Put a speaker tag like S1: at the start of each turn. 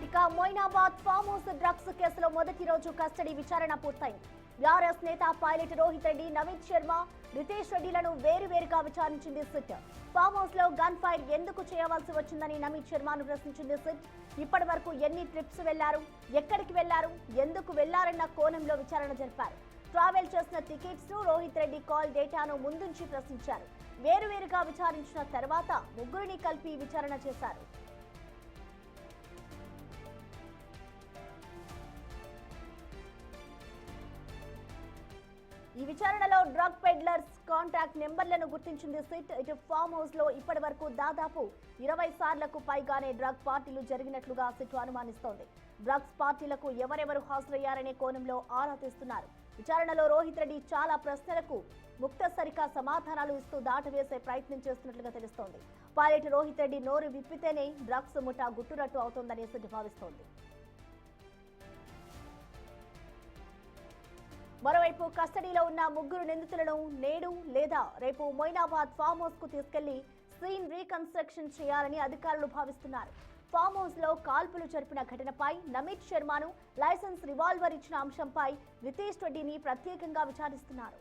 S1: ఇక Moinabad farm house drugs కేసులో మొదటి రోజు కస్టడీ విచారణ పూర్తయింది. ఆర్ఎస్ నేత పైలట్ రోహిత్ రెడ్డి, నవీద్ శర్మ, రితేష్ రెడ్డిలను వేరువేరుగా విచారించింది సిట్. ఫామ్ హౌస్ లో గన్ ఫైర్ ఎందుకు చేయవలసి వచ్చిందని నవీద్ శర్మను ప్రశ్నించింది సిట్. ఇప్పటి వరకు ఎన్ని ట్రిప్స్ వెళ్లారు, ఎక్కడికి వెళ్లారు, ఎందుకు వెళ్లారన్న కోణంలో విచారణ జరిపారు. ట్రావెల్ చేసిన టికెట్స్, రోహిత్ రెడ్డి కాల్ డేటాను ముందుంచి ప్రశ్నించారు. వేరువేరుగా విచారించిన తర్వాత ముగ్గురిని కలిపి విచారణ చేశారు. ఈ విచారణలో డ్రగ్ పెడ్లర్స్ కాంటాక్ట్ నెంబర్లను గుర్తించింది సిట్. ఇటు ఫామ్ హౌస్ లో ఇప్పటి వరకు దాదాపు 20 సార్లకు పైగానే డ్రగ్ పార్టీలు జరిగినట్లుగా సిట్ అనుమానిస్తోంది. డ్రగ్స్ పార్టీలకు ఎవరెవరు హాజరయ్యారనే కోణంలో ఆరా తీస్తున్నారు. విచారణలో రోహిత్ రెడ్డి చాలా ప్రశ్నలకు ముక్తసరిగా సమాధానాలు ఇస్తూ దాటవేసే ప్రయత్నం చేస్తున్నట్లుగా తెలుస్తోంది. పైలట్ రోహిత్ రెడ్డి నోరు విప్పితేనే డ్రగ్స్ ముఠా గుట్టురట్టు అవుతోందని సిట్ భావిస్తోంది. మరోవైపు కస్టడీలో ఉన్న ముగ్గురు నిందితులను నేడు లేదా రేపు మొయినాబాద్ ఫామ్ హౌస్ కు తీసుకెళ్లి సీన్ రీకన్స్ట్రక్షన్ చేయాలని అధికారులు భావిస్తున్నారు. ఫామ్ హౌస్ లో కాల్పులు జరిపిన ఘటనపై నవీద్ శర్మను, లైసెన్స్ రివాల్వర్ ఇచ్చిన అంశంపై రితేష్ రెడ్డిని ప్రత్యేకంగా విచారిస్తున్నారు.